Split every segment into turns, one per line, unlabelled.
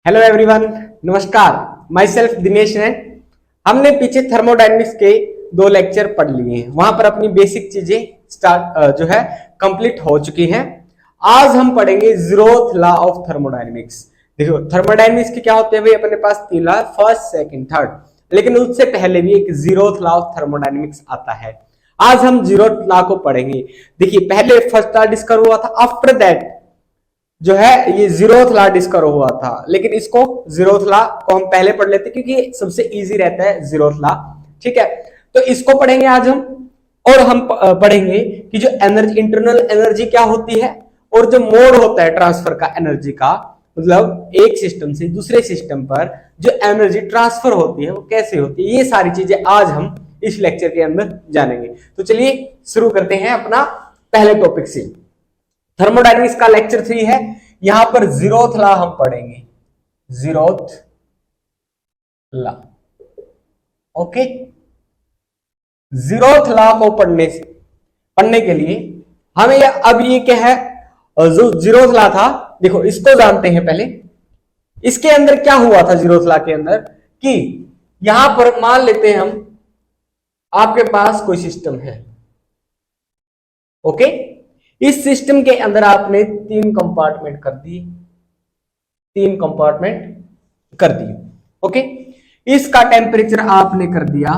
Hello everyone, नमस्कार। My self Dinesh है। हमने पीछे थर्मोडायनेमिक्स के 2 लेक्चर पढ़ लिए हैं, वहां पर अपनी बेसिक चीजें स्टार्ट जो है कंप्लीट हो चुकी हैं। आज हम पढ़ेंगे जीरोथ लॉ ऑफ थर्मोडायनेमिक्स। देखो थर्मोडायनेमिक्स के क्या होते हैं भाई, अपने पास 3 लॉ, फर्स्ट सेकंड थर्ड, लेकिन उससे पहले भी एक जीरोथ लॉ ऑफ थर्मोडायनेमिक्स आता है। आज हम जीरोथ लॉ को पढ़ेंगे। देखिए पहले फर्स्ट लॉ डिस्कवर हुआ था, आफ्टर दैट जो है ये जीरोथ लॉ डिस्कवर हुआ था, लेकिन इसको जीरोथ लॉ को हम पहले पढ़ लेते क्योंकि सबसे इजी रहता है जीरोथ लॉ। ठीक है, तो इसको पढ़ेंगे आज हम। और हम पढ़ेंगे कि जो एनर्जी, इंटरनल एनर्जी क्या होती है, और जो मोड होता है ट्रांसफर का एनर्जी का, मतलब एक सिस्टम से दूसरे सिस्टम पर जो एनर्जी ट्रांसफर होती है वो कैसे होती है। ये सारी चीजें आज हम इस लेक्चर के अंदर जानेंगे। तो चलिए शुरू करते हैं अपना पहले टॉपिक से। थर्मोडायनेमिक्स का लेक्चर 3 है। यहां पर जीरोथ लॉ हम पढ़ेंगे, zeroth law. Okay, zeroth law को पढ़ने के लिए हमें अब ये क्या है, जो जीरोथ लॉ था, देखो इसको जानते हैं पहले। इसके अंदर क्या हुआ था जीरोथ लॉ के अंदर, कि यहां पर मान लेते हैं हम, आपके पास कोई सिस्टम है। ओके, इस सिस्टम के अंदर आपने 3 कंपार्टमेंट कर दिए, 3 कंपार्टमेंट कर दिए। ओके, इसका टेम्परेचर आपने कर दिया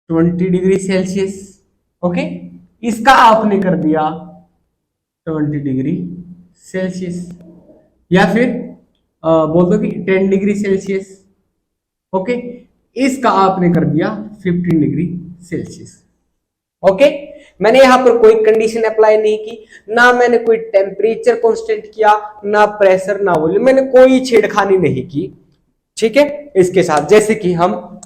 20 डिग्री सेल्सियस। ओके, इसका आपने कर दिया 20 डिग्री सेल्सियस, या फिर बोल दो कि 10 डिग्री सेल्सियस। ओके, इसका आपने कर दिया 15 डिग्री सेल्सियस। ओके, मैंने यहां पर कोई कंडीशन अप्लाई नहीं की, ना मैंने कोई टेम्परेचर कांस्टेंट किया, ना प्रेशर, ना वॉल्यूम, मैंने कोई छेड़खानी नहीं की। ठीक है, इसके साथ जैसे कि हम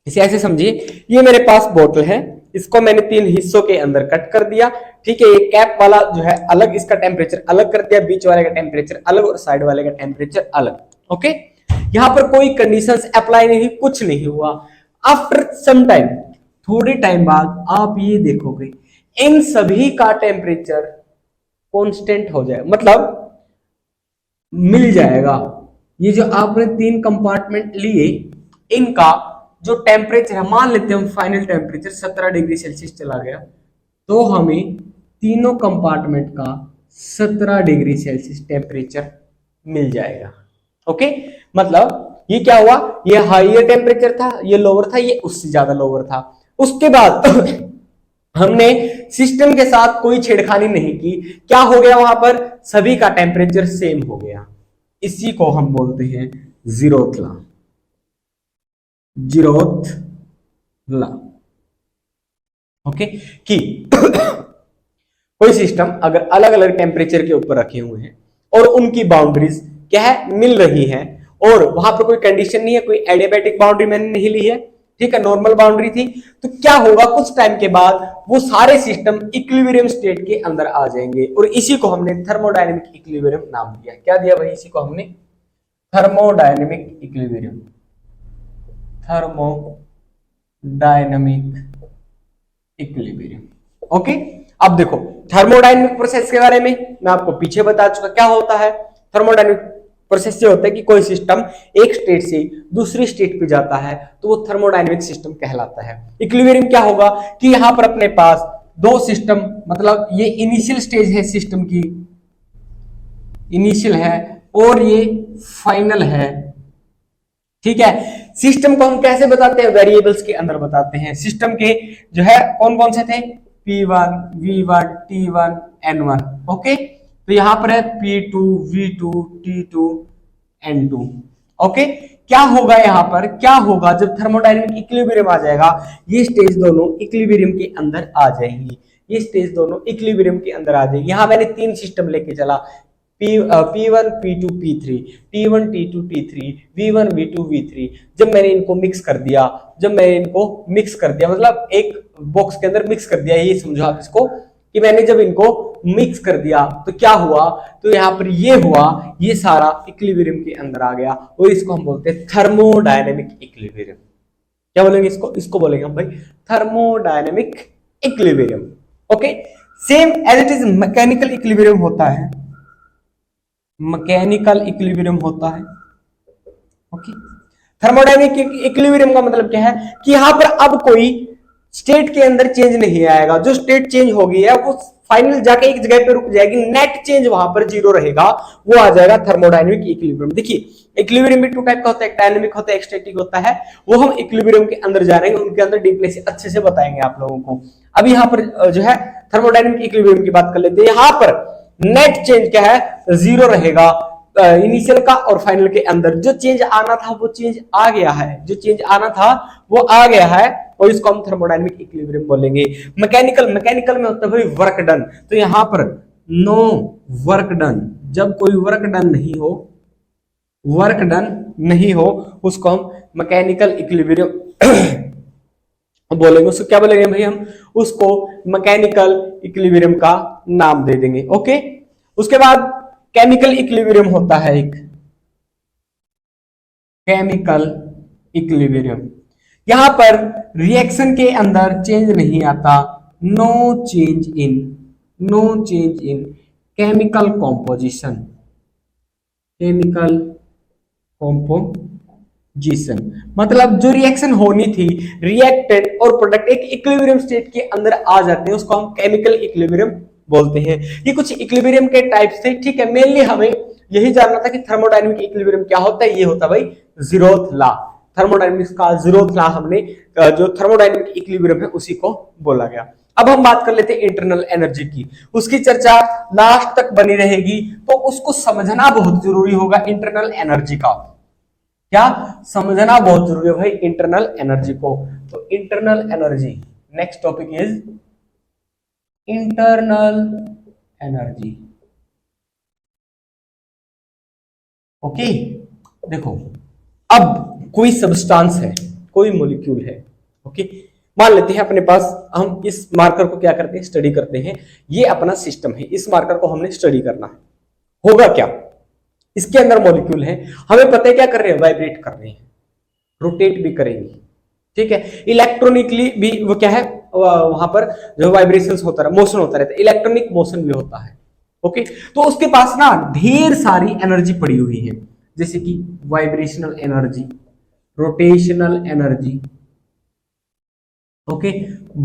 इसे ऐसे समझिए, ये मेरे पास बोतल है, इसको मैंने 3 हिस्सों के अंदर कट कर दिया। ठीक है, ये कैप वाला जो है अलग, इसका टेम्परेचर अलग कर दिया, बीच वाले का टेम्परेचर अलग और साइड वाले का टेम्परेचर अलग। ओके, यहां पर कोई कंडीशंस अप्लाई नहीं, कुछ नहीं हुआ। आफ्टर सम टाइम, थोड़े टाइम बाद आप ये देखोगे इन सभी का टेम्परेचर कांस्टेंट हो जाए, मतलब मिल जाएगा। ये जो आपने 3 कंपार्टमेंट लिए, इनका जो टेम्परेचर है, मान लेते हैं हम फाइनल टेम्परेचर 17 डिग्री सेल्सियस चला गया, तो हमें तीनों कंपार्टमेंट का 17 डिग्री सेल्सियस टेम्परेचर मिल जाएगा। ओके, मतलब ये क्या हुआ, ये हाईयर टेम्परेचर था, ये लोअर था, ये उससे ज्यादा लोअर था। उसके बाद हमने सिस्टम के साथ कोई छेड़खानी नहीं की, क्या हो गया, वहां पर सभी का टेम्परेचर सेम हो गया। इसी को हम बोलते हैं zeroth law, zeroth law. Okay, कि कोई सिस्टम अगर अलग अलग टेम्परेचर के ऊपर रखे हुए हैं और उनकी बाउंड्रीज क्या है, मिल रही है, और वहां पर कोई कंडीशन नहीं है, कोई एडियाबैटिक बाउंड्री मैंने नहीं ली है, ठीक है, नॉर्मल बाउंड्री थी, तो क्या होगा, कुछ टाइम के बाद वो सारे सिस्टम इक्विलिब्रियम स्टेट के अंदर आ जाएंगे, और इसी को हमने थर्मोडायनेमिक इक्विलिब्रियम नाम दिया। क्या दिया भाई, इसी को हमने thermodynamic equilibrium, thermodynamic equilibrium. Okay, अब देखो थर्मोडायनेमिक प्रोसेस के बारे में मैं आपको पीछे बता चुका। क्या होता है थर्मोडायनेमिक प्रोसेस, से होता है कि कोई सिस्टम एक स्टेट से दूसरी स्टेट पे जाता है, तो वो थर्मोडायनेमिक सिस्टम कहलाता है। इक्विलिब्रियम क्या होगा कि यहां पर अपने पास 2 सिस्टम, मतलब ये इनिशियल स्टेज है सिस्टम की, इनिशियल है, और ये फाइनल है। ठीक है, सिस्टम को हम कैसे बताते हैं, वेरिएबल्स के अंदर बताते हैं। सिस्टम के जो है कौन कौन से थे, P1, V1, T1, N1। Okay, तो यहां पर है P2, V2, T2, N2। Okay, क्या होगा यहां पर, क्या होगा जब थर्मोडायनेमिक इक्विलिब्रियम आ जाएगा, ये स्टेज दोनों इक्विलिब्रियम के अंदर आ जाएंगी, ये स्टेज दोनों इक्विलिब्रियम के अंदर आ जाएगी। यहां मैंने 3 सिस्टम लेके चला, P1, P2, P3, T1, T2, T3, V1, V2, V3। जब मैंने इनको मिक्स कर दिया, मतलब एक बॉक्स के अंदर मिक्स कर दिया, ये समझो आप इसको, कि मैंने जब इनको मिक्स कर दिया तो क्या हुआ, तो यहां पर ये हुआ, ये सारा इक्विलिब्रियम के अंदर आ गया, और इसको हम बोलते हैं थर्मोडायनेमिक इक्विलिब्रियम। क्या बोलेंगे इसको बोलेंगे हम भाई thermodynamic equilibrium. Okay, same as it is mechanical equilibrium होता है, मैकेनिकल इक्विलिब्रियम होता है। ओके, थर्मोडायनेमिक इक्विलिब्रियम का मतलब क्या है कि यहां पर अब कोई स्टेट के अंदर चेंज नहीं आएगा, जो स्टेट चेंज हो गई है वो फाइनल जाके एक जगह पे रुक जाएगी, नेट चेंज वहां पर जीरो रहेगा, वो आ जाएगा थर्मोडायनेमिक इक्विलिब्रियम। देखिए इक्विलिब्रियम भी टू टाइप का होता है, एक डायनेमिक होता है, एक स्टैटिक होता है, वो हम इक्विलिब्रियम के अंदर जा रहे हैं, उनके अंदर डीपली से अच्छे से बताएंगे आप लोगों को। अभी यहाँ पर जो है थर्मोडायनेमिक इक्विलिब्रियम की बात कर लेते हैं। यहाँ पर नेट चेंज क्या है, जीरो रहेगा इनिशियल का और फाइनल के अंदर। जो चेंज आना था वो चेंज आ गया है, जो चेंज आना था वो आ गया है, और इसको हम थर्मोडायनेमिक इक्विलिब्रियम बोलेंगे। मैकेनिकल में होता है भाई वर्क डन, तो यहां पर नो वर्क डन, जब कोई वर्क डन नहीं हो उसको हम मैकेनिकल इक्विलिब्रियम बोलेंगे। उसको क्या बोलेंगे भाई, हम उसको मैकेनिकल इक्विलिब्रियम का नाम दे देंगे। ओके, उसके बाद केमिकल इक्विलिब्रियम होता है एक, केमिकल इक्विलिब्रियम। यहां पर रिएक्शन के अंदर चेंज नहीं आता, no change in chemical composition, मतलब जो रिएक्शन होनी थी, रिएक्टेंट और प्रोडक्ट एक इक्विलिब्रियम स्टेट के अंदर आ जाते हैं, उसको हम केमिकल इक्विलिब्रियम बोलते हैं। ये कुछ इक्विलिब्रियम के टाइप्स थे, ठीक है। मेनली हमें यही जानना था कि थर्मोडायनेमिक इक्विलिब्रियम क्या होता है, ये होता है भाई जीरोथ लॉ। थर्मोडायनेमिक्स का जीरोथ लॉ हमने जो थर्मोडायनेमिक इक्विलिब्रियम है उसी को बोला गया। अब हम बात कर लेते हैं इंटरनल एनर्जी की, उसकी चर्चा लास्ट तक बनी रहेगी, तो उसको समझना बहुत जरूरी होगा। इंटरनल एनर्जी का क्या समझना बहुत जरूरी है भाई, इंटरनल एनर्जी को। तो internal energy, next topic is internal energy. Okay, देखो अब कोई सब्सटेंस है, कोई मॉलिक्यूल है, ओके, मान लेते हैं अपने पास, हम इस मार्कर को क्या करते हैं, स्टडी करते हैं। ये अपना सिस्टम है, इस मार्कर को हमने स्टडी करना है। होगा क्या, इसके अंदर मॉलिक्यूल है, हमें पता है क्या कर रहे हैं, वाइब्रेट कर रहे हैं, रोटेट भी करेंगे, ठीक है। इलेक्ट्रॉनिकली भी वो क्या है, वहां पर जो वाइब्रेशंस होता है, मोशन होता रहता है, इलेक्ट्रॉनिक मोशन भी होता है। ओके, तो उसके पास ना ढेर सारी एनर्जी पड़ी हुई है, जैसे कि vibrational energy, rotational energy, okay,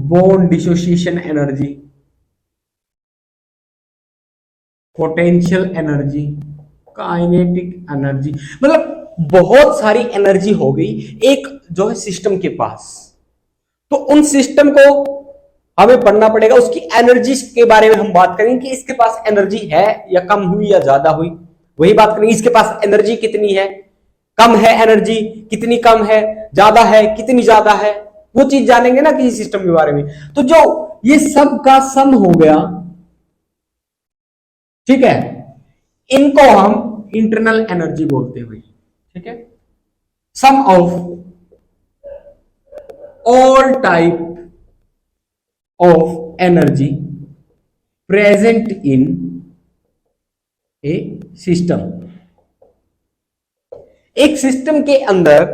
bond dissociation energy, potential energy, kinetic energy, मतलब बहुत सारी एनर्जी हो गई एक जो है सिस्टम के पास। तो उन सिस्टम को हमें पढ़ना पड़ेगा, उसकी एनर्जी के बारे में हम बात करेंगे कि इसके पास एनर्जी है या कम हुई या ज्यादा हुई, वही बात करेंगे। इसके पास एनर्जी कितनी है, कम है एनर्जी कितनी, कम है, ज्यादा है कितनी, ज्यादा है, वो चीज जानेंगे ना किसी सिस्टम के बारे में। तो जो ये सब का सम हो गया, ठीक है, इनको हम इंटरनल एनर्जी बोलते हैं, ठीक है। Sum of all type of energy present in a system। एक सिस्टम के अंदर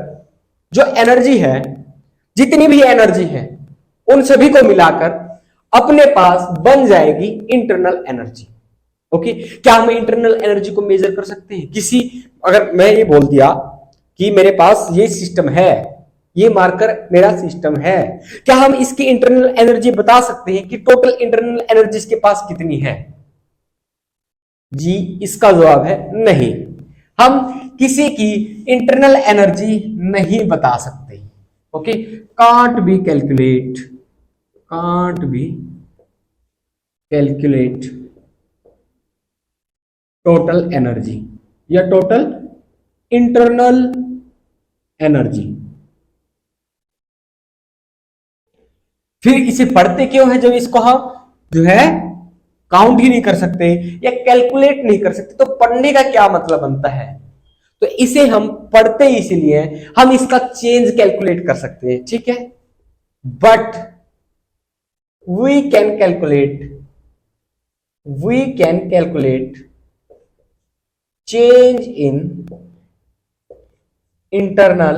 जो एनर्जी है, जितनी भी एनर्जी है, उन सभी को मिलाकर अपने पास बन जाएगी इंटरनल एनर्जी। ओके, क्या हम इंटरनल एनर्जी को मेजर कर सकते हैं? किसी, अगर मैं ये बोल दिया कि मेरे पास ये सिस्टम है, ये मार्कर मेरा सिस्टम है, क्या हम इसकी इंटरनल एनर्जी बता सकते हैं कि टोटल इंटरनल एनर्जी इसके पास कितनी है? जी, इसका जवाब है नहीं। हम किसी की इंटरनल एनर्जी नहीं बता सकते। Okay, can't be calculate total energy या टोटल इंटरनल एनर्जी। फिर इसे पढ़ते क्यों है, जब इसको हम जो है काउंट ही नहीं कर सकते या कैलकुलेट नहीं कर सकते, तो पढ़ने का क्या मतलब बनता है? तो इसे हम पढ़ते इसलिए हम इसका चेंज कैलकुलेट कर सकते हैं, ठीक है। But we can calculate change in internal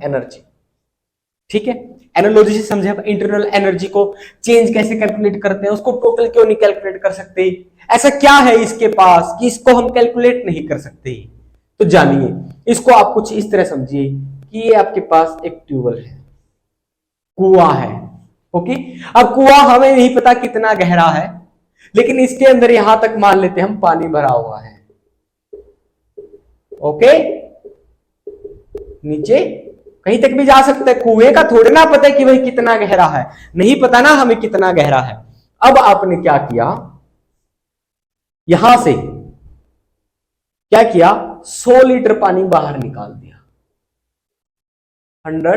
energy, ठीक है। एनालॉजी से समझे, इंटरनल एनर्जी को चेंज कैसे कैलकुलेट करते हैं, उसको टोटल क्यों नहीं कैलकुलेट कर सकते ऐसा क्या है इसके पास कि इसको हम कैलकुलेट नहीं कर सकते? तो जानिए, इसको आप कुछ इस तरह समझिए कि ये आपके पास एक ट्यूबवेल है, कुआं है। ओके, अब कुआं हमें नहीं पता कितना गहरा है, लेकिन इसके अंदर यहां तक मान लेते हैं हम पानी भरा हुआ है। ओके, नीचे कहीं तक भी जा सकता है, कुएं का थोड़ी ना पता है कि भाई कितना गहरा है, नहीं पता ना हमें कितना गहरा है। अब आपने क्या किया, यहां से क्या किया, 100 लीटर पानी बाहर निकाल दिया, 100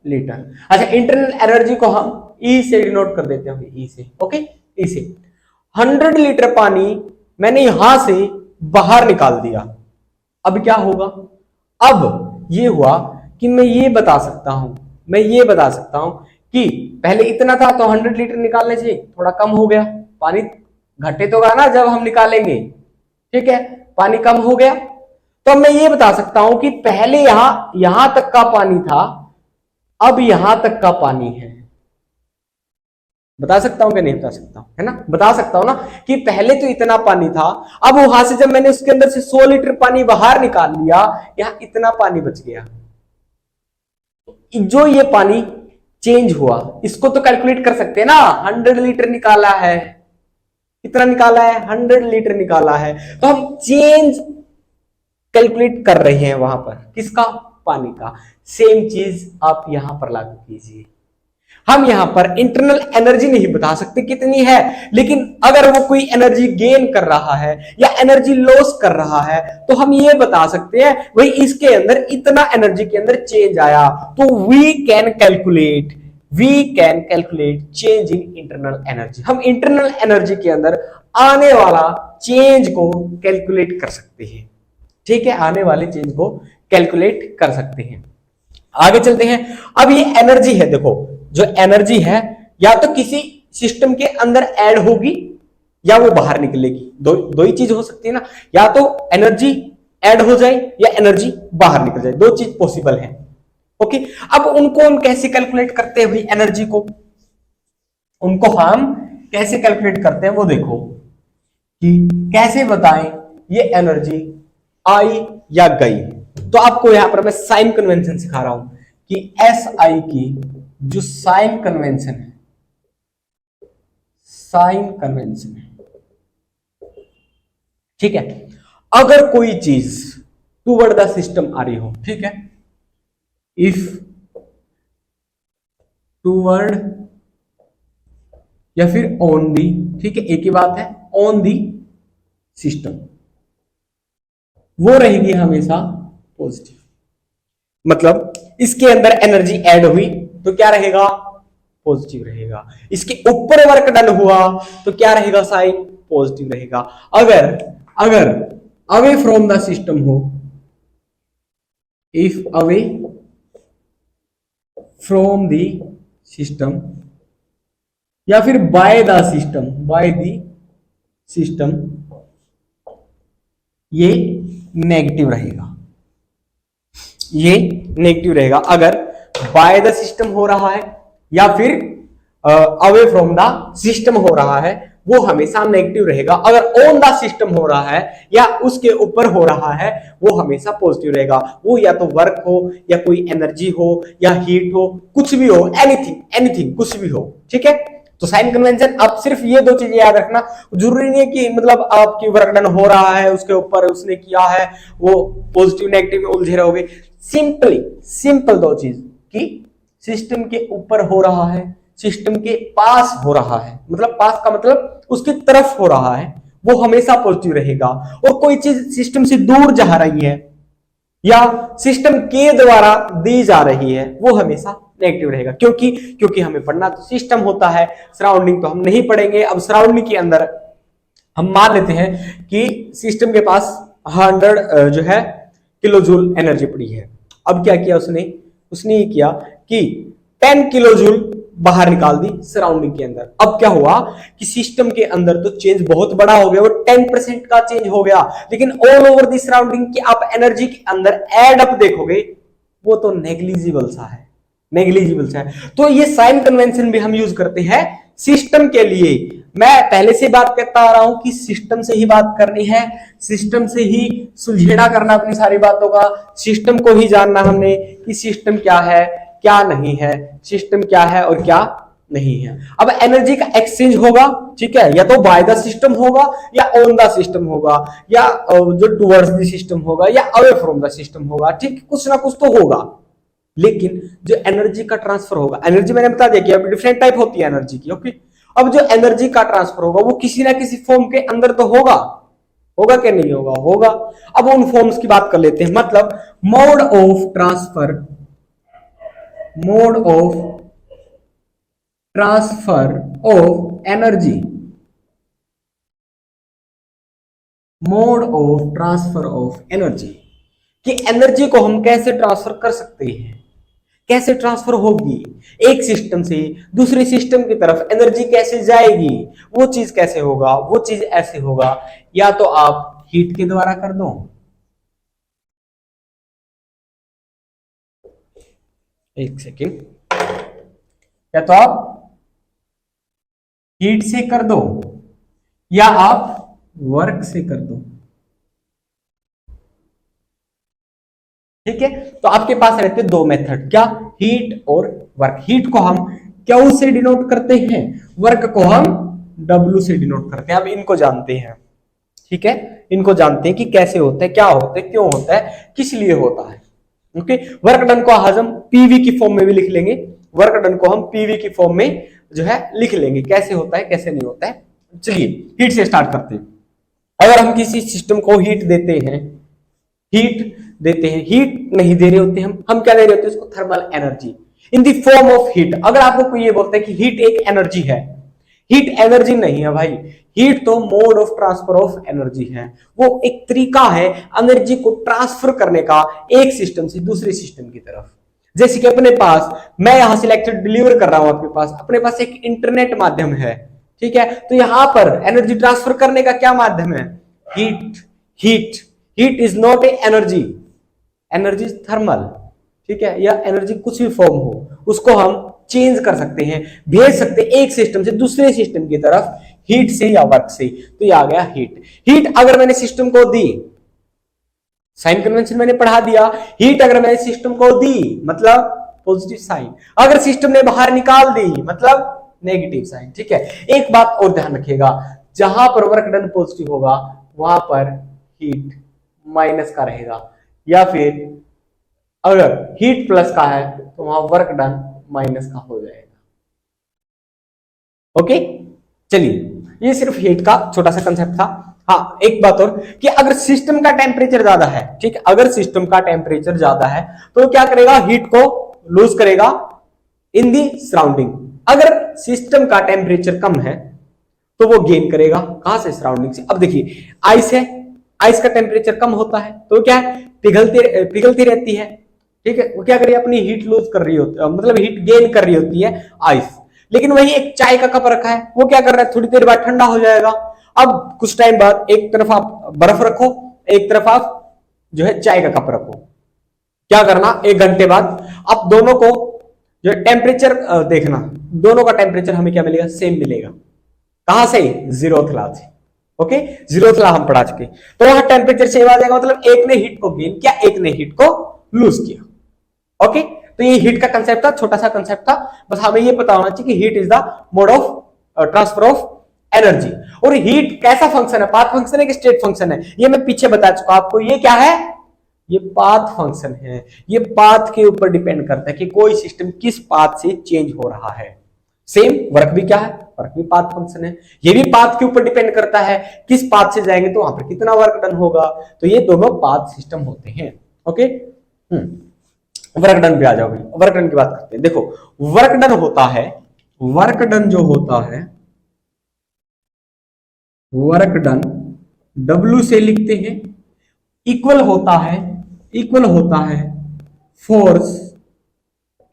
लीटर। अच्छा, इंटरनल एनर्जी को हम ई से डिनोट कर देते हैं, ई से। ओके, ई से 100 लीटर पानी मैंने यहां से बाहर निकाल दिया। अब क्या होगा, अब ये हुआ कि मैं ये बता सकता हूं कि पहले इतना था तो 100 लीटर निकालने से थोड़ा कम हो गया, पानी घटे तो गा ना जब हम निकालेंगे, ठीक है, पानी कम हो गया। तो मैं ये बता सकता हूं कि पहले यहां तक का पानी था, अब यहां तक का पानी है। बता सकता हूं कि नहीं बता सकता हूं, है ना, बता सकता हूं ना कि पहले तो इतना पानी था, अब वहां से जब मैंने उसके अंदर से 100 लीटर पानी बाहर निकाल लिया, यहां इतना पानी बच गया। जो ये पानी चेंज हुआ, इसको तो कैलकुलेट कर सकते हैं ना, 100 लीटर निकाला है, कितना निकाला है, 100 लीटर निकाला है, तो हम चेंज कैलकुलेट कर रहे हैं वहां पर, किसका, पानी का। सेम चीज आप यहां पर लागू कीजिए। हम यहां पर इंटरनल एनर्जी नहीं बता सकते कितनी है, लेकिन अगर वो कोई एनर्जी गेन कर रहा है या एनर्जी लॉस कर रहा है तो हम ये बता सकते हैं भाई इसके अंदर इतना एनर्जी के अंदर चेंज आया, तो we can calculate change in internal energy. हम इंटरनल एनर्जी के अंदर आने वाला चेंज को कैलकुलेट कर सकते हैं, ठीक है, आने वाले चेंज को कैलकुलेट कर सकते हैं। आगे चलते हैं। अब ये एनर्जी है, देखो जो एनर्जी है या तो किसी सिस्टम के अंदर ऐड होगी या वो बाहर निकलेगी, दो ही चीज हो सकती है ना, या तो एनर्जी ऐड हो जाए या एनर्जी बाहर निकल जाए, दो चीज पॉसिबल है। ओके, अब उनको हम कैसे कैलकुलेट करते हैं भाई, एनर्जी को उनको हम कैसे कैलकुलेट करते हैं वो देखो कि कैसे बताएं ये एनर्जी आई या गई। तो आपको यहां पर मैं साइन कन्वेंशन सिखा रहा हूं कि एस आई की जो साइन कन्वेंशन है, ठीक है, अगर कोई चीज टूवर्ड द सिस्टम आ रही हो, ठीक है, इफ टूवर्ड या फिर ऑन दी, ठीक है, एक ही बात है, ऑन दी सिस्टम, वो रहेगी हमेशा पॉजिटिव। मतलब इसके अंदर एनर्जी ऐड हुई तो क्या रहेगा, पॉजिटिव रहेगा। इसके ऊपर वर्क डन हुआ तो क्या रहेगा, साइन पॉजिटिव रहेगा। अगर अवे फ्रॉम द सिस्टम हो, if away from the system या फिर बाय द सिस्टम, ये नेगेटिव रहेगा। अगर बाय द सिस्टम हो रहा है या फिर अवे फ्रॉम द सिस्टम हो रहा है, वो हमेशा नेगेटिव रहेगा। अगर ऑन द सिस्टम हो रहा है या उसके ऊपर हो रहा है, वो हमेशा पॉजिटिव रहेगा। वो या तो वर्क हो या कोई एनर्जी हो या हीट हो, कुछ भी हो, एनीथिंग कुछ भी हो, ठीक है। तो साइन कन्वेंशन, आप सिर्फ ये दो चीजें याद रखना, जरूरी नहीं है कि मतलब आपकी वर्क डन हो रहा है उसके ऊपर उसने किया है, वो पॉजिटिव नेगेटिव में उलझे रहोगे। सिंपल दो चीज कि सिस्टम के ऊपर हो रहा है, सिस्टम के पास हो रहा है, मतलब पास का मतलब उसकी तरफ हो रहा है, वो हमेशा पॉजिटिव रहेगा। और कोई चीज सिस्टम से दूर जा रही है या सिस्टम के द्वारा दी जा रही है, वो हमेशा नेगेटिव रहेगा। क्योंकि हमें पढ़ना तो सिस्टम होता है, सराउंडिंग तो हम नहीं पढ़ेंगे। अब सराउंडिंग के अंदर हम मान लेते हैं कि सिस्टम के पास 100 जो है किलो जूल एनर्जी पड़ी है। अब क्या किया उसने ये किया कि 10 किलो जूल बाहर निकाल दी सराउंडिंग के अंदर। अब क्या हुआ कि सिस्टम के अंदर तो चेंज बहुत बड़ा हो गया, वो 10% का चेंज हो गया, लेकिन ऑल ओवर दी सराउंडिंग की आप एनर्जी के अंदर एड अप देखोगे वो तो नेग्लिजिबल सा है। तो ये साइन कन्वेंशन भी हम यूज करते हैं सिस्टम के लिए। मैं पहले से बात करता आ रहा हूं कि सिस्टम से ही बात करनी है, सिस्टम से ही सुलझेड़ा करना अपनी सारी बातों का, सिस्टम को ही जानना हमने कि सिस्टम क्या है क्या नहीं है, सिस्टम क्या है और क्या नहीं है। अब एनर्जी का एक्सचेंज होगा, ठीक है, या तो बाय द सिस्टम होगा या ऑन द सिस्टम होगा या जो टुवर्ड्स द सिस्टम होगा या अवे फ्रॉम द सिस्टम होगा, ठीक, कुछ ना कुछ तो होगा। लेकिन जो एनर्जी का ट्रांसफर होगा, एनर्जी मैंने बता दिया कि अब डिफरेंट टाइप होती है एनर्जी की, ओके। अब जो एनर्जी का ट्रांसफर होगा वो किसी ना किसी फॉर्म के अंदर तो होगा, होगा कि नहीं होगा, होगा। अब उन फॉर्म्स की बात कर लेते हैं, मतलब mode of transfer, mode of transfer of energy, mode of transfer of energy, कि एनर्जी को हम कैसे ट्रांसफर कर सकते हैं, कैसे ट्रांसफर होगी एक सिस्टम से दूसरे सिस्टम की तरफ, एनर्जी कैसे जाएगी, वो चीज कैसे होगा, वो चीज ऐसे होगा, या तो आप हीट के द्वारा कर दो, एक सेकेंड, या तो आप हीट से कर दो या आप वर्क से कर दो, ठीक है। तो आपके पास रहते दो मेथड, क्या, हीट और वर्क। हीट को हम क्यू से डिनोट करते हैं, वर्क को हम डब्ल्यू से डिनोट करते हैं। अब इनको जानते हैं, ठीक है, इनको जानते हैं कि कैसे होता है, क्या होता है, क्यों होता है, किस लिए होता है, ओके। वर्क डन को आज हम पीवी की फॉर्म में भी लिख लेंगे, वर्क डन को हम पीवी की फॉर्म में जो है लिख लेंगे, कैसे होता है कैसे नहीं होता है। चलिए हीट से स्टार्ट करते हैं। अगर हम किसी सिस्टम को हीट देते हैं, हीट देते हैं, हीट नहीं दे रहे होते हम क्या दे रहे होते हैं उसको, thermal energy in the form of heat. अगर आपको कोई ये बोलता है कि हीट एक एनर्जी है, हीट एनर्जी नहीं है भाई, हीट तो mode of transfer of energy है, वो एक तरीका है एनर्जी को ट्रांसफर करने का एक सिस्टम से दूसरे सिस्टम की तरफ। जैसे कि अपने पास, मैं यहां से लेक्चर डिलीवर कर रहा हूं आपके पास, अपने पास एक इंटरनेट माध्यम है, ठीक है, तो यहां पर एनर्जी ट्रांसफर करने का क्या माध्यम है, heat. Heat heat is not a energy, energy thermal, ठीक है, या एनर्जी कुछ भी फॉर्म हो उसको हम चेंज कर सकते हैं, भेज सकते हैं एक सिस्टम से दूसरे सिस्टम की तरफ, हीट से या वर्क से। तो ये आ गया हीट। हीट अगर मैंने सिस्टम को दी, साइन कन्वेंशन मैंने पढ़ा दिया, हीट अगर मैंने सिस्टम को दी मतलब पॉजिटिव साइन, अगर सिस्टम ने बाहर निकाल दी मतलब नेगेटिव साइन, ठीक है। एक बात और ध्यान रखिएगा, जहां पर वर्क डन पॉजिटिव होगा वहां पर हीट माइनस का रहेगा, या फिर अगर हीट प्लस का है तो वहां वर्क डन माइनस का हो जाएगा, ओके। चलिए ये सिर्फ हीट का छोटा सा कंसेप्ट था। हाँ एक बात और, कि अगर सिस्टम का टेम्परेचर ज्यादा है, ठीक है, अगर सिस्टम का टेम्परेचर ज्यादा है तो क्या करेगा, हीट को लूज करेगा इन दी सराउंडिंग। अगर सिस्टम का टेम्परेचर कम है तो वो गेन करेगा, कहां से, सराउंडिंग से। अब देखिए आइस है, आइस का टेम्परेचर कम होता है तो क्या है, पिघलती रहती है, ठीक है, वो क्या कर रही है, अपनी हीट लूज कर रही होती है, मतलब हीट गेन कर रही होती है आइस। लेकिन वही एक चाय का कप रखा है, वो क्या कर रहा है, थोड़ी देर बाद ठंडा हो जाएगा। अब कुछ टाइम बाद एक तरफ आप बर्फ रखो, एक तरफ आप जो है चाय का कप रखो, क्या करना, एक घंटे बाद आप दोनों को जो है टेम्परेचर देखना, दोनों का टेम्परेचर हमें क्या मिलेगा, सेम मिलेगा। कहां से, जीरोथ लॉ से, ओके, जीरोथ लॉ हम पढ़ा चुके। तो वहां टेम्परेचर सेम आ जाएगा, मतलब एक ने हीट को गेन किया, एक ने हीट को लूज किया, ओके। तो ये हीट का कंसेप्ट था, छोटा सा कंसेप्ट था, बस हमें ये पता होना चाहिए कि heat is the mode of transfer of energy. और हीट कैसा फंक्शन है, पाथ फंक्शन है कि स्टेट फंक्शन है, ये मैं पीछे बता चुका आपको। ये क्या है, ये पाथ फंक्शन है, ये पाथ के ऊपर डिपेंड करता है कि कोई सिस्टम किस पाथ से चेंज हो रहा है। सेम वर्क भी क्या है, वर्क भी पाथ फंक्शन है, ये भी पाथ के ऊपर डिपेंड करता है, किस पाथ से जाएंगे तो वहां पर कितना वर्क डन होगा। तो ये दोनों पाथ सिस्टम होते हैं, ओके। वर्क डन पे आ जाओगे, वर्क डन की बात करते हैं। देखो वर्क डन होता है, वर्क डन जो होता है, वर्क डन W से लिखते हैं, इक्वल होता है, इक्वल होता है force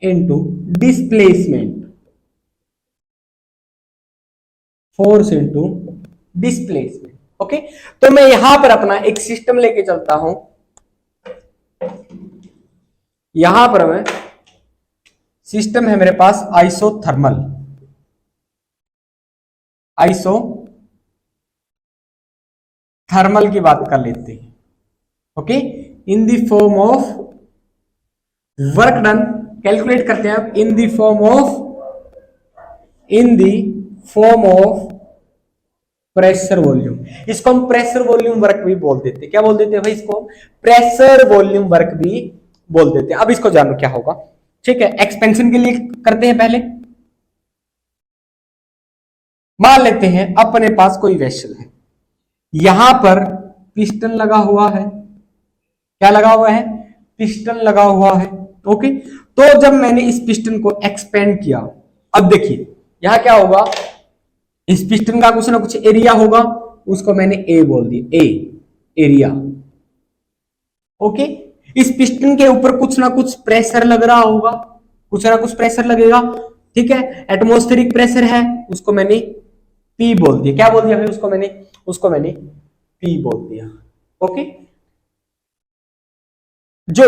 into displacement, force into displacement, okay. तो मैं यहां पर अपना एक सिस्टम लेके चलता हूं, यहां पर मैं सिस्टम है मेरे पास आइसोथर्मल, आइसो थर्मल की बात कर लेते हैं। Okay, in the form of work done, calculate करते हैं अब in the form of pressure volume. इसको हम प्रेशर वॉल्यूम वर्क भी बोल देते हैं। क्या बोल देते हैं भाई? इसको प्रेशर वॉल्यूम वर्क भी बोल देते हैं। अब इसको जानो क्या होगा। ठीक है, एक्सपेंशन के लिए करते हैं पहले। मान लेते हैं अपने पास कोई वेसल है, यहां पर पिस्टन लगा हुआ है। क्या लगा हुआ है? पिस्टन लगा हुआ है। ओके, तो जब मैंने इस पिस्टन को एक्सपेंड किया, अब देखिए यहां क्या होगा, इस पिस्टन का कुछ ना कुछ एरिया होगा, उसको मैंने ए बोल दिया, ए एरिया। ओके, इस पिस्टन के ऊपर कुछ ना कुछ प्रेशर लग रहा होगा, कुछ ना कुछ प्रेशर लगेगा। ठीक है, एटमॉस्फेरिक प्रेशर है, उसको मैंने पी बोल दिया। क्या बोल दिया फिर? उसको मैंने पी बोल दिया। ओके, जो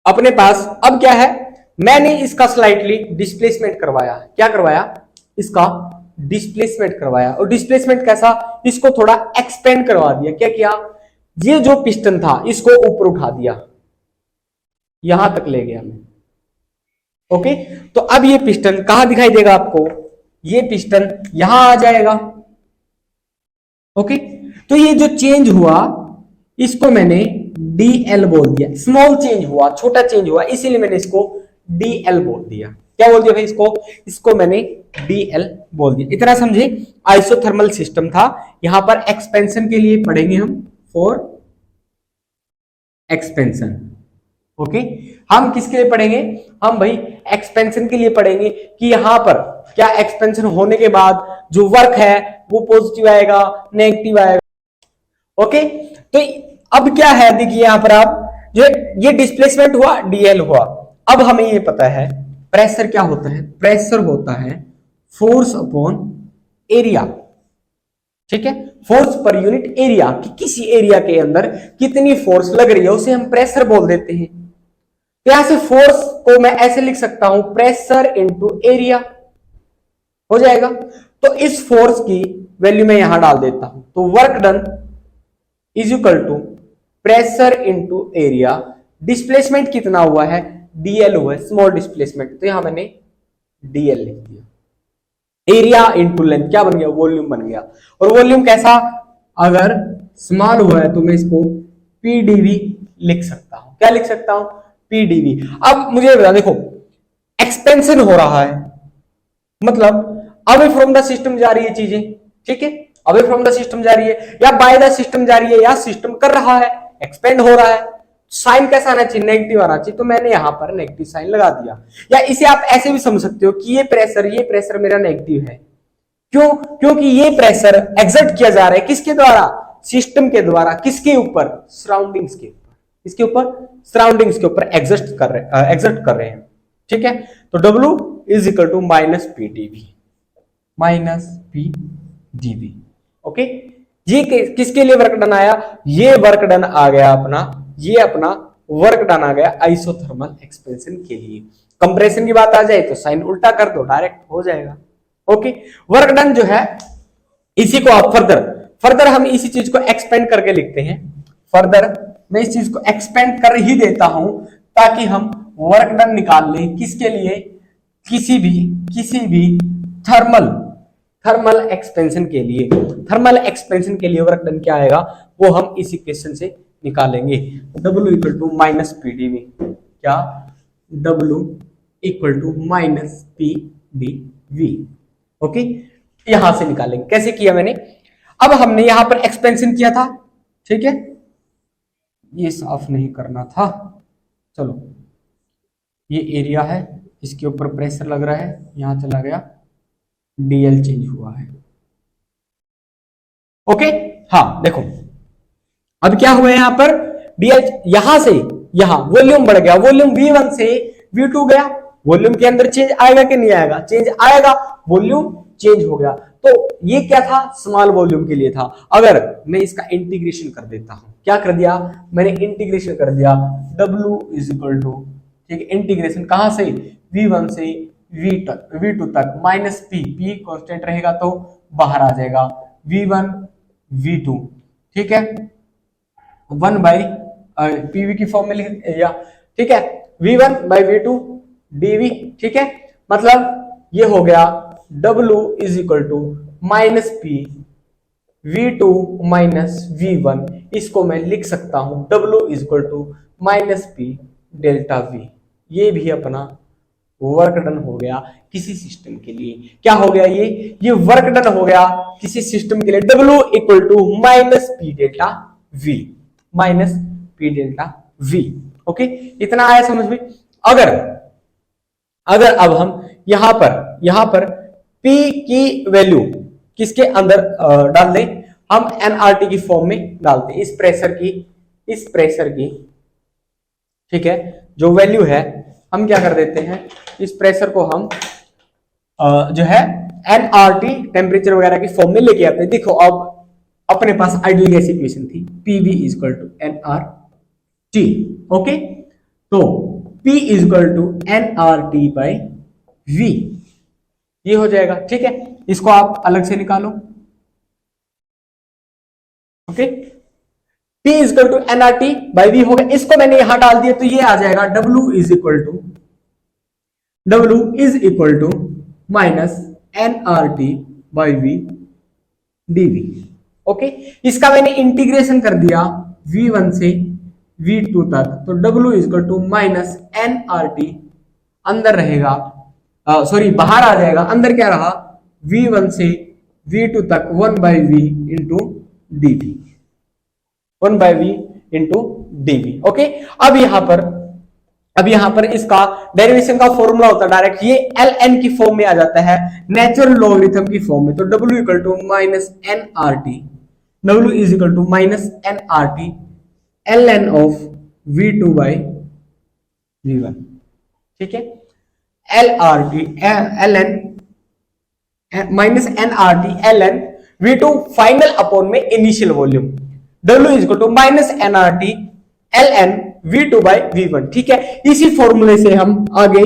अपने पास अब क्या है, मैंने इसका स्लाइटली डिस्प्लेसमेंट करवाया। क्या करवाया? इसका डिस्प्लेसमेंट करवाया। और डिस्प्लेसमेंट कैसा? इसको थोड़ा एक्सपेंड करवा दिया। क्या किया? ये जो पिस्टन था इसको ऊपर उठा दिया, यहां तक ले गया मैं। ओके, तो अब ये पिस्टन कहां दिखाई देगा आपको? ये पिस्टन यहां आ जाएगा। ओके, तो ये जो चेंज हुआ इसको मैंने डीएल बोल दिया। स्मॉल चेंज हुआ, छोटा चेंज हुआ, इसीलिए मैंने इसको डीएल बोल दिया। क्या बोल दिया भाई? इसको मैंने डीएल बोल दिया। इतना समझे? आइसोथर्मल सिस्टम था। यहां पर एक्सपेंशन के लिए पढ़ेंगे हम, फॉर एक्सपेंशन। ओके, हम किसके लिए पढ़ेंगे? हम भाई एक्सपेंशन के लिए पढ़ेंगे कि यहां पर क्या एक्सपेंशन होने के बाद जो वर्क है वो पॉजिटिव आएगा, नेगेटिव आएगा। ओके, तो अब क्या है, देखिए यहां पर आप जो ये डिस्प्लेसमेंट हुआ, डीएल हुआ। अब हमें ये पता है प्रेशर क्या होता है। प्रेशर होता है फोर्स अपॉन एरिया। ठीक है, फोर्स पर यूनिट एरिया, कि किसी एरिया के अंदर कितनी फोर्स लग रही है उसे हम प्रेशर बोल देते हैं। तो यहां से फोर्स को मैं ऐसे लिख सकता हूं, प्रेशर इंटू एरिया हो जाएगा। तो इस फोर्स की वैल्यू मैं यहां डाल देता हूं, तो work done is equal to pressure into area. Displacement कितना हुआ है? डीएल हुआ है, स्मॉल डिस्प्लेसमेंट, तो यहां मैंने डीएल लिख दिया। एरिया इंटू लेंथ क्या बन गया? वॉल्यूम बन गया। और वॉल्यूम कैसा? अगर स्मॉल हुआ है तो मैं इसको पीडीवी लिख सकता हूं। क्या लिख सकता हूं? पीडीवी। अब मुझे बता, देखो एक्सपेंशन हो रहा है, मतलब अवे फ्रॉम द सिस्टम जा रही है चीजें। ठीक है, अवे फ्रॉम द सिस्टम जा रही है या बाय द सिस्टम जा रही है, या सिस्टम कर रहा है, एक्सपेंड हो रहा है। साइन कैसा आना चाहिए? नेगेटिव आना चाहिए, तो मैंने यहां पर नेगेटिव साइन लगा दिया। या इसे आप ऐसे भी समझ सकते हो कि ये प्रेशर मेरा नेगेटिव है। क्यों? क्योंकि ये प्रेशर एक्सर्ट किया जा रहा है किसके द्वारा? सिस्टम के द्वारा। किसके ऊपर? सराउंडिंग्स के ऊपर। किसके ऊपर? सराउंडिंग्स के ऊपर एक्सर्ट कर रहे हैं। ठीक है, तो W is equal to minus PdV, minus PdV. Okay, ये किसके लिए वर्क डन आया? ये वर्क डन आ गया अपना, ये अपना वर्क डन आ गया आइसोथर्मल एक्सपेंशन के लिए। कंप्रेशन की बात आ जाए तो साइन उल्टा कर दो, डायरेक्ट हो जाएगा। ओके, वर्क डन जो है इसी को आप फर्दर हम इसी चीज को एक्सपेंड करके लिखते हैं। फर्दर मैं इस चीज को एक्सपेंड कर ही देता हूं ताकि हम वर्क डन निकाल लें। किसके लिए? किसी भी थर्मल एक्सपेंशन के लिए। थर्मल एक्सपेंशन के लिए वर्क डन क्या आएगा वो हम इस इक्वेशन से निकालेंगे। W equal to minus PdV. क्या? W equal to minus PdV. Okay, यहां से निकालेंगे। कैसे किया मैंने? अब हमने यहां पर एक्सपेंशन किया था। ठीक है, ये साफ नहीं करना था, चलो ये एरिया है, इसके ऊपर प्रेशर लग रहा है, यहां चला गया, डीएल चेंज हुआ है। ओके, हाँ देखो अब क्या हुआ यहां पर, डीएल यहां से यहां वॉल्यूम बढ़ गया, वॉल्यूम V1 से V2 गया। वॉल्यूम के अंदर चेंज आएगा कि नहीं आएगा? चेंज आएगा, वॉल्यूम चेंज हो गया। तो ये क्या था? स्मॉल वॉल्यूम के लिए था। अगर मैं इसका इंटीग्रेशन कर देता हूं, क्या कर दिया मैंने? इंटीग्रेशन कर दिया। W इज इक्वल टू, ठीक है, इंटीग्रेशन कहां से? V1 से V2 तक माइनस P कांस्टेंट रहेगा तो बाहर आ जाएगा V1 V2, ठीक है, 1 बाई PV की फॉर्म में लिख या, ठीक है, V1 बाई V2 dV, ठीक है, मतलब ये हो गया W is equal to minus P V2 minus V1, इसको मैं लिख सकता हूं W is equal to minus P delta V। ये भी अपना वर्क डन हो गया किसी सिस्टम के लिए। क्या हो गया ये वर्क डन हो गया किसी सिस्टम के लिए, W equal to minus P delta V, minus P delta V। Okay, इतना आया समझ में। अगर अब हम यहां पर P की वैल्यू किसके अंदर डाल दें, हम nRT की फॉर्म में डालते हैं, इस प्रेशर की, ठीक है, जो वैल्यू है हम क्या कर देते हैं, इस प्रेशर को हम जो है nRT टेम्परेचर वगैरह की फॉर्म में लेके आते हैं। देखो अब अपने पास आइडियल गैस इक्वेशन थी PV is equal to nRT, okay, तो P is equal to nRT by V, ये हो जाएगा, ठीक है, इसको आप अलग से निकालो, okay, P is equal to nRT by V हो गया, इसको मैंने यहां डाल दिया तो ये आ जाएगा W is equal to minus nRT by V dV, okay, इसका मैंने इंटीग्रेशन कर दिया V1 से V2 तक, तो W is equal to minus nRT अंदर रहेगा, सॉरी बाहर आ जाएगा, अंदर क्या रहा V1 से V2 तक 1 by V into dV, 1 by V into dV, okay. अब यहां पर इसका डेरिवेशन का फॉर्मूला होता है डायरेक्ट, ये ln की फॉर्म में आ जाता है, नेचुरल लॉगरिथम की फॉर्म में, तो W equal to minus nRT, W is equal to minus nRT ln of V2 by V1, ठीक है, ln minus nRT ln V2 final upon में initial volume, W is equal to minus nRT ln V2 by V1, ठीक है। इसी फॉर्मूले से हम आगे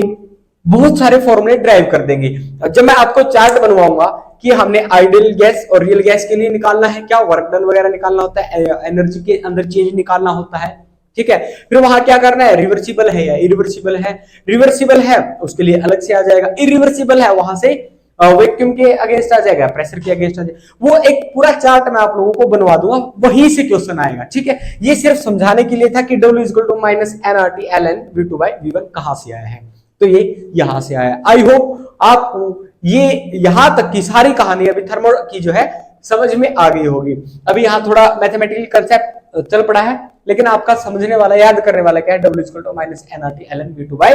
बहुत सारे फॉर्मूले ड्राइव कर देंगे। जब मैं आपको चार्ट बनवाऊंगा कि हमने आइडियल गैस और रियल गैस के लिए निकालना है, क्या वर्क डन वगैरह निकालना होता है, एनर्जी के अंदर चेंज निकालना होता है, ठीक है, फिर वहां क्या करना है, रिवर्सिबल है या इरिवर्सिबल है, रिवर्सिबल है उसके लिए अलग से आ जाएगा, इरिवर्सिबल है वहां से वैक्यूम के अगेंस्ट आ जाएगा, प्रेशर के अगेंस्ट आ जाएगा, वो एक पूरा चार्ट मैं आप लोगों को बनवा दूंगा, वहीं से क्वेश्चन आएगा, ठीक है। ये सिर्फ समझाने के लिए था कि W is equal to minus nRT ln V2 by V1 कहां से आया है, तो ये यहां से आया। आई होप आपको ये यहां तक की सारी कहानी अभी थर्मो की जो है समझ में आ गई होगी। अभी यहाँ थोड़ा मैथमेटिकल कंसेप्ट चल पड़ा है, लेकिन आपका समझने वाला, याद करने वाला क्या है, W is equal to minus nRT ln V2 by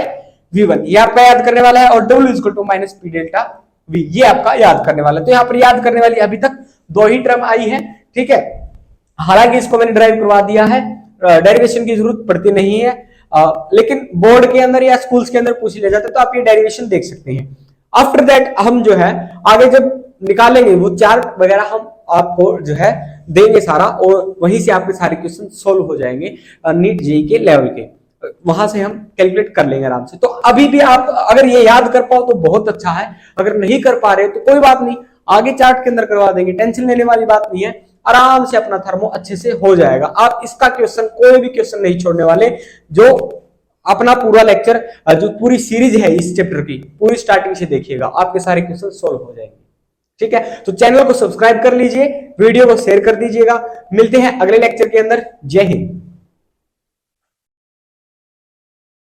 V1, ये आपका याद करने वाला है, और W is equal to minus P delta V, ये आपका याद करने वाला है। तो यहाँ पर याद करने वाली अभी तक 2 ही टर्म आई है, ठीक है, हालांकि इसको मैंने ड्राइव करवा दिया है, डेरिवेशन की जरूरत पड़ती नहीं है, लेकिन बोर्ड के अंदर या स्कूल्स के अंदर पूछ लिया जाता है तो आप ये डेरिवेशन देख सकते हैं। आफ्टर दैट हम जो है आगे जब निकालेंगे वो चार्ट वगैरह हम आपको जो है देंगे सारा, और वहीं से आपके सारे क्वेश्चन सोल्व हो जाएंगे नीट जेईई के लेवल के, वहां से हम कैलकुलेट कर लेंगे आराम से। तो अभी भी आप अगर ये याद कर पाओ तो बहुत अच्छा है, अगर नहीं कर पा रहे तो कोई बात नहीं, आगे चार्ट के अंदर करवा देंगे, टेंशन लेने वाली बात नहीं है, आराम से अपना थर्मो अच्छे से हो जाएगा। आप इसका क्वेश्चन, कोई भी क्वेश्चन नहीं छोड़ने वाले, जो अपना पूरा लेक्चर, जो पूरी सीरीज है इस चैप्टर की, पूरी स्टार्टिंग से देखिएगा, आपके सारे क्वेश्चन सोल्व हो जाएंगे, ठीक है। तो चैनल को सब्सक्राइब कर लीजिए, वीडियो को शेयर कर दीजिएगा, मिलते हैं अगले लेक्चर के अंदर। जय हिंद।